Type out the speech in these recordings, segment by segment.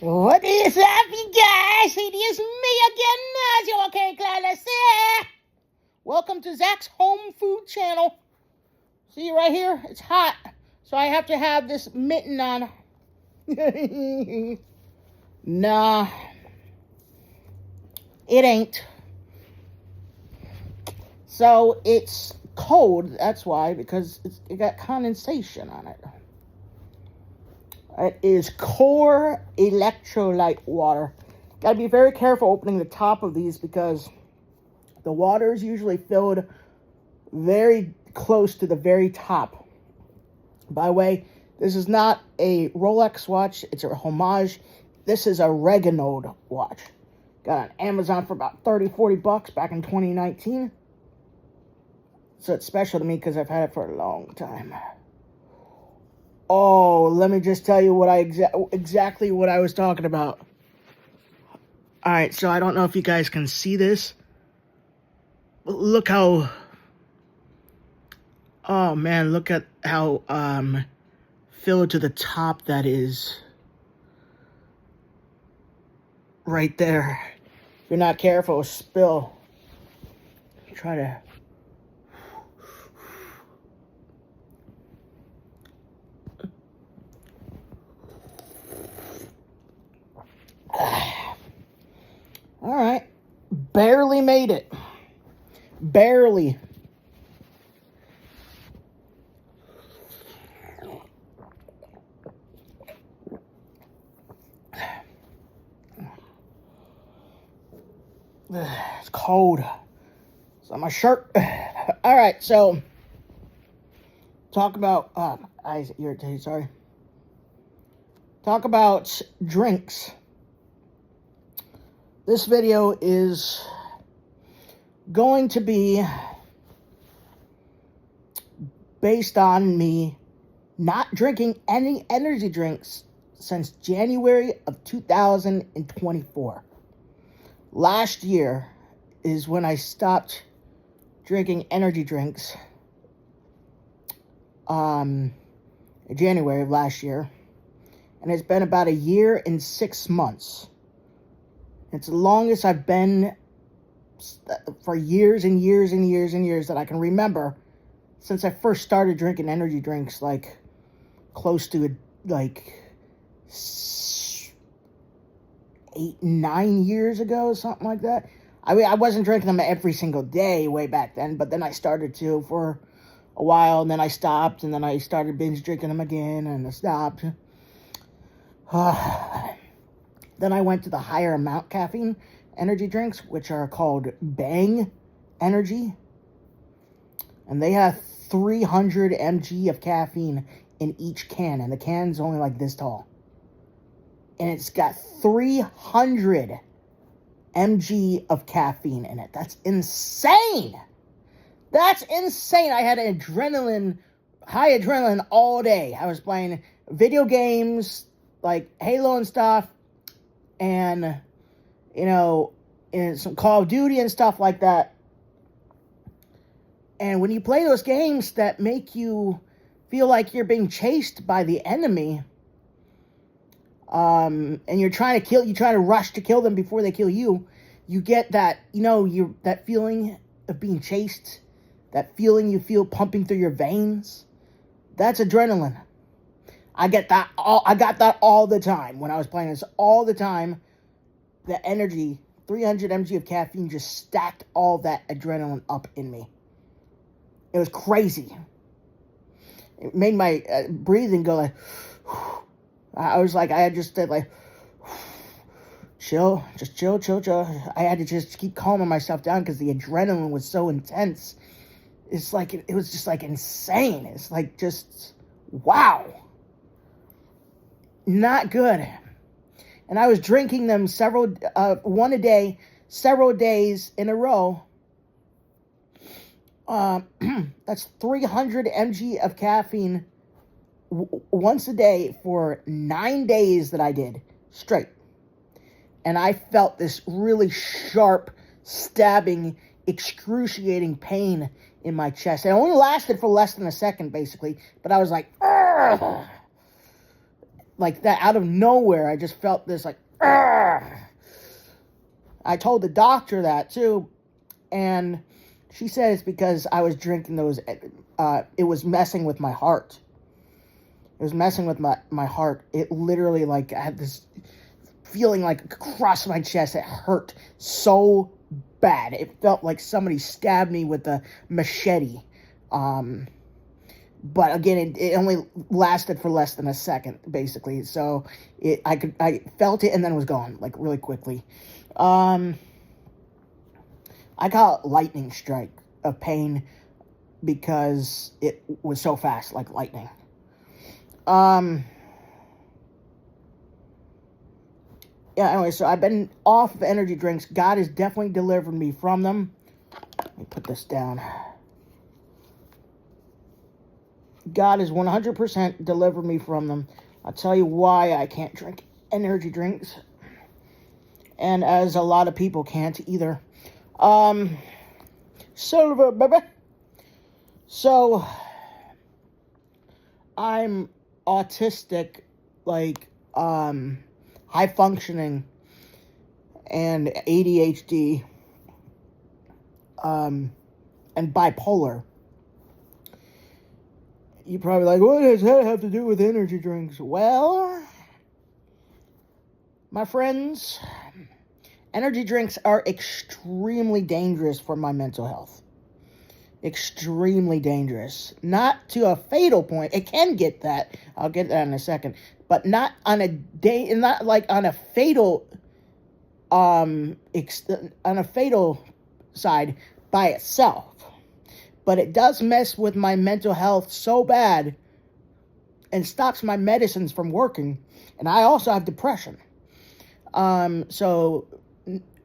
What is up, you guys? It is me again, Nazio. Okay, class. Welcome to Zach's Home Food Channel. See right here? It's hot, so I have to have this mitten on. Nah, it ain't. So it's cold, that's why, because it got condensation on it. It is core electrolyte water. Gotta be very careful opening the top of these because the water is usually filled very close to the very top. By the way, this is not a Rolex watch, it's a homage. This is a Reginald watch. Got on Amazon for about 30-40 bucks back in 2019. So it's special to me because I've had it for a long time. Oh, let me just tell you what exactly what I was talking about. All right, so I don't know if you guys can see this. Look how, oh man, look at how filled to the top that is. Right there. If you're not careful, it'll spill. Try to. All right, barely made it. Barely. It's cold. It's on my shirt. All right, so talk about eyes irritated. Sorry. Talk about drinks. This video is going to be based on me not drinking any energy drinks since January of 2024. Last year is when I stopped drinking energy drinks. January of last year. And it's been about a year and 6 months. It's the longest I've been for years and years and years and years that I can remember since I first started drinking energy drinks, like close to like 8-9 years ago, something like that. I mean, I wasn't drinking them every single day way back then, but then I started to for a while, and then I stopped, and then I started binge drinking them again, and I stopped. Then I went to the higher amount caffeine energy drinks, which are called Bang Energy. And they have 300 mg of caffeine in each can. And the can's only like this tall. And it's got 300 mg of caffeine in it. That's insane. That's insane. I had high adrenaline all day. I was playing video games like Halo and stuff. And, and some Call of Duty and stuff like that. And when you play those games that make you feel like you're being chased by the enemy, and you're trying to rush to kill them before they kill you, you get that, that feeling of being chased, that feeling you feel pumping through your veins. That's adrenaline. I got that all the time when I was playing this. All the time, the energy, 300 mg of caffeine just stacked all that adrenaline up in me. It was crazy. It made my breathing go like, I was like, I had just said like, chill. I had to just keep calming myself down because the adrenaline was so intense. It's like, it was just like insane. It's like just, wow. Not good. And I was drinking them one a day, several days in a row. That's 300 mg of caffeine once a day for 9 days that I did straight. And I felt this really sharp, stabbing, excruciating pain in my chest. It only lasted for less than a second, basically. But I was like, ugh. like that out of nowhere. I just felt this like, "Argh!" I told the doctor that too, and she said it's because I was drinking those. It was messing with my heart. It was messing with my heart. It literally, like, I had this feeling like across my chest. It hurt so bad. It felt like somebody stabbed me with a machete. But again, it only lasted for less than a second, basically. So I felt it and then it was gone, like, really quickly. I got lightning strike of pain because it was so fast, like lightning. Yeah, anyway, so I've been off of energy drinks. God has definitely delivered me from them. Let me put this down. God has 100% delivered me from them. I'll tell you why I can't drink energy drinks. And as a lot of people can't either. Silver, baby. So, I'm autistic, like, high functioning, and ADHD, and bipolar. You're probably like, what does that have to do with energy drinks? Well, my friends, energy drinks are extremely dangerous for my mental health. Extremely dangerous. Not to a fatal point. It can get that. I'll get that in a second. But not on a day, not like on a fatal, on a fatal side by itself. But it does mess with my mental health so bad and stops my medicines from working. And I also have depression. So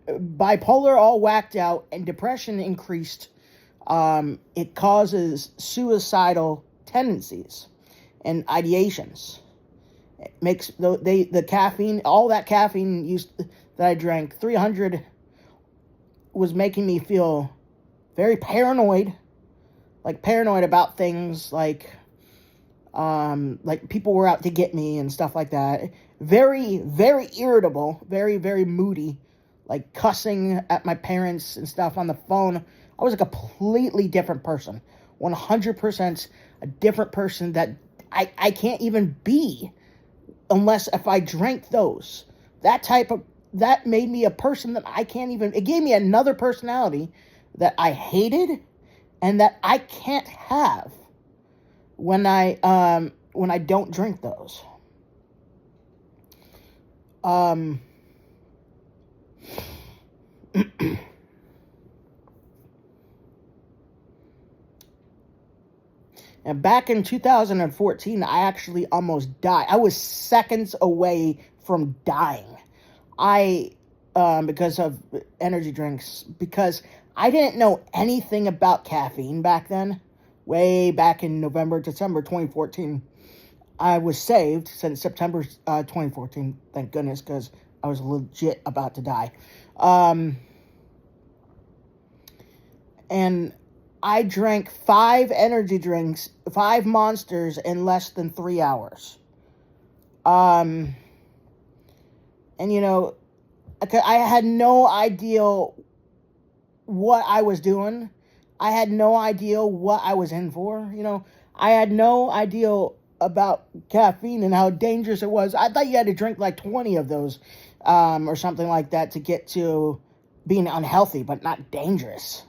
bipolar all whacked out and depression increased. It causes suicidal tendencies and ideations. It makes the caffeine, all that caffeine that I drank, 300, was making me feel very paranoid. Like paranoid about things, like people were out to get me and stuff like that. Very, very irritable, very, very moody, like cussing at my parents and stuff on the phone. I was a completely different person, 100% a different person that I can't even be unless if I drank those. That made me a person that I can't even, it gave me another personality that I hated and that I can't have when I don't drink those. And back in 2014, I actually almost died. I was seconds away from dying. Because of energy drinks, because I didn't know anything about caffeine back then. Way back in December 2014. I was saved since September 2014, thank goodness, because I was legit about to die. And I drank 5 energy drinks, 5 Monsters in less than 3 hours. And you know, I had no idea what I was doing. I had no idea what I was in for. You know, I had no idea about caffeine and how dangerous it was. I thought you had to drink like 20 of those, or something like that to get to being unhealthy, but not dangerous.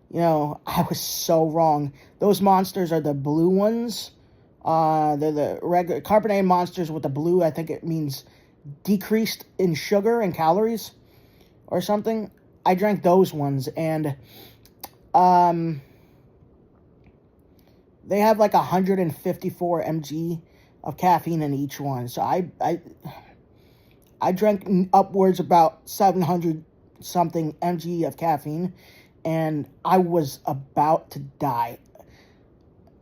You know, I was so wrong. Those Monsters are the blue ones. They're the regular carbonated Monsters with the blue. I think it means decreased in sugar and calories or something. I drank those ones, and they have like 154 mg of caffeine in each one. So I drank upwards about 700 something mg of caffeine, and I was about to die.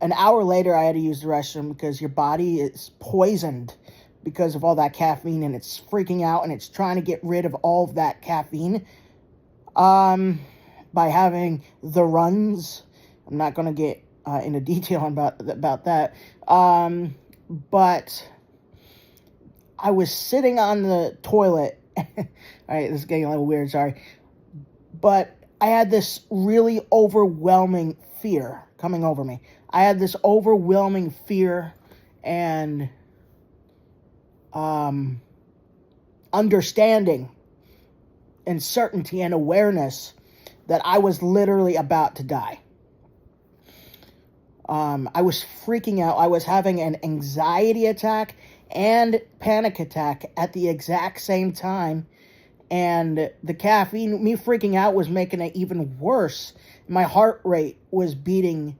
An hour later, I had to use the restroom because your body is poisoned because of all that caffeine, and it's freaking out, and it's trying to get rid of all of that caffeine by having the runs. I'm not going to get into detail about that. But I was sitting on the toilet. All right, this is getting a little weird, sorry. But I had this really overwhelming fear coming over me. I had this overwhelming fear and understanding and certainty and awareness that I was literally about to die. I was freaking out. I was having an anxiety attack and panic attack at the exact same time. And the caffeine, me freaking out, was making it even worse. My heart rate was beating.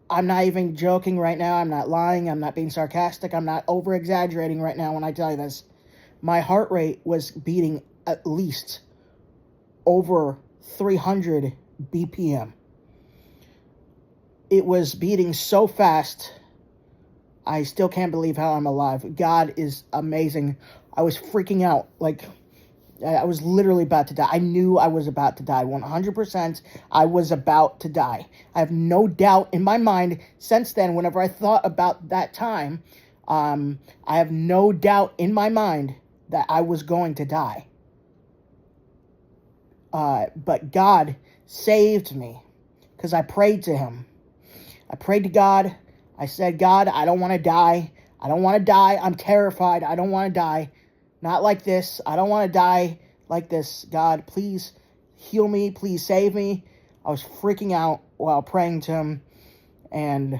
I'm not even joking right now. I'm not lying. I'm not being sarcastic. I'm not over-exaggerating right now when I tell you this. My heart rate was beating at least over 300 BPM. It was beating so fast, I still can't believe how I'm alive. God is amazing. I was freaking out. Like, I was literally about to die. I knew I was about to die. 100% I was about to die. I have no doubt in my mind since then, whenever I thought about that time, I have no doubt in my mind that I was going to die. But God saved me because I prayed to him. I prayed to God. I said, God, I don't want to die. I don't want to die. I'm terrified. I don't want to die. Not like this. I don't want to die like this. God, please heal me. Please save me. I was freaking out while praying to him. And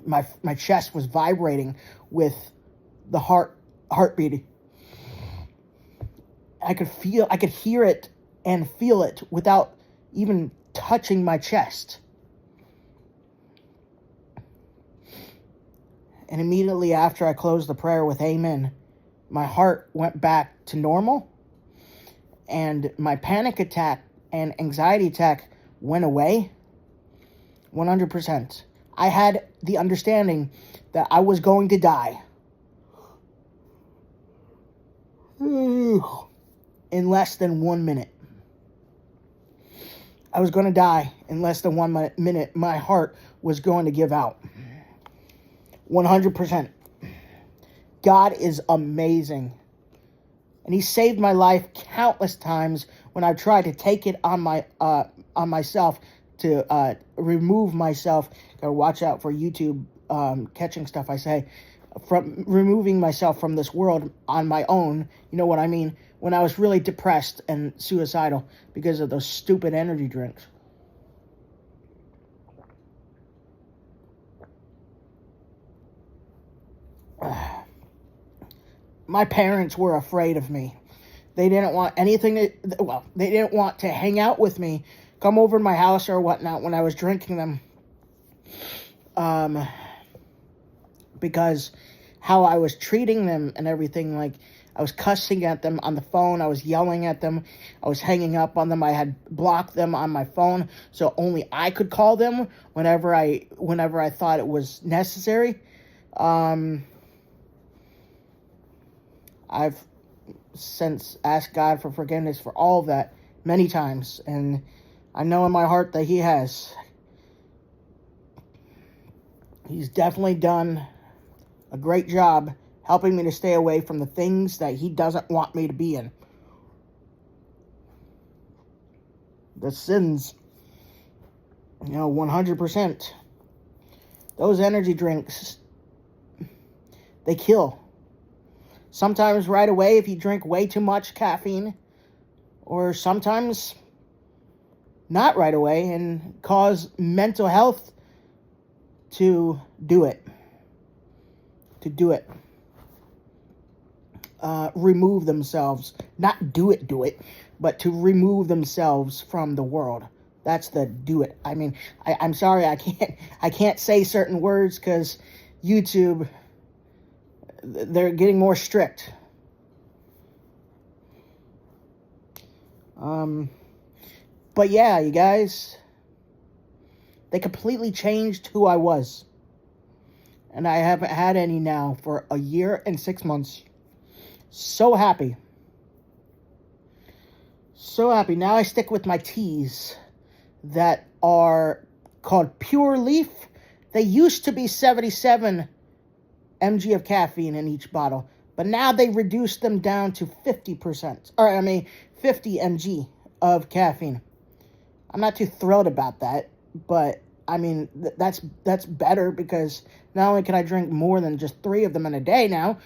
my chest was vibrating with the heartbeat. I could hear it and feel it without even touching my chest. And immediately after I closed the prayer with amen, my heart went back to normal, and my panic attack and anxiety attack went away 100%. I had the understanding that I was going to die in less than 1 minute. I was going to die in less than 1 minute. My heart was going to give out. 100%. God is amazing. And he saved my life countless times when I've tried to take it on myself to remove myself. Gotta watch out for YouTube catching stuff I say. From removing myself from this world on my own. You know what I mean? When I was really depressed and suicidal because of those stupid energy drinks. My parents were afraid of me. They didn't want they didn't want to hang out with me, come over to my house or whatnot when I was drinking them. Because how I was treating them and everything, like, I was cussing at them on the phone, I was yelling at them, I was hanging up on them, I had blocked them on my phone, so only I could call them whenever I thought it was necessary. I've since asked God for forgiveness for all of that many times, and I know in my heart that he has. He's definitely done a great job helping me to stay away from the things that he doesn't want me to be in. The sins, 100%. Those energy drinks, they kill. Sometimes right away if you drink way too much caffeine, or sometimes not right away and cause mental health to do it. Remove themselves, not do it, but to remove themselves from the world. That's the do it. I mean, I'm sorry, I can't say certain words because YouTube, they're getting more strict. But yeah, you guys, they completely changed who I was. And I haven't had any now for a year and 6 months. So happy. So happy. Now I stick with my teas that are called Pure Leaf. They used to be 77 mg of caffeine in each bottle. But now they reduced them down to 50%, or 50 mg of caffeine. I'm not too thrilled about that, but I mean, that's better, because not only can I drink more than just 3 of them in a day now,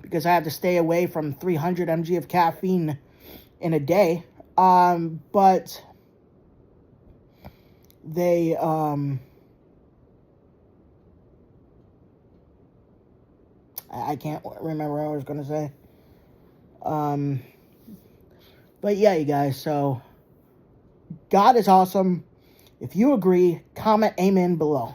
because I have to stay away from 300 mg of caffeine in a day, but they, I can't remember what I was going to say. But yeah, you guys, so God is awesome. If you agree, comment amen below.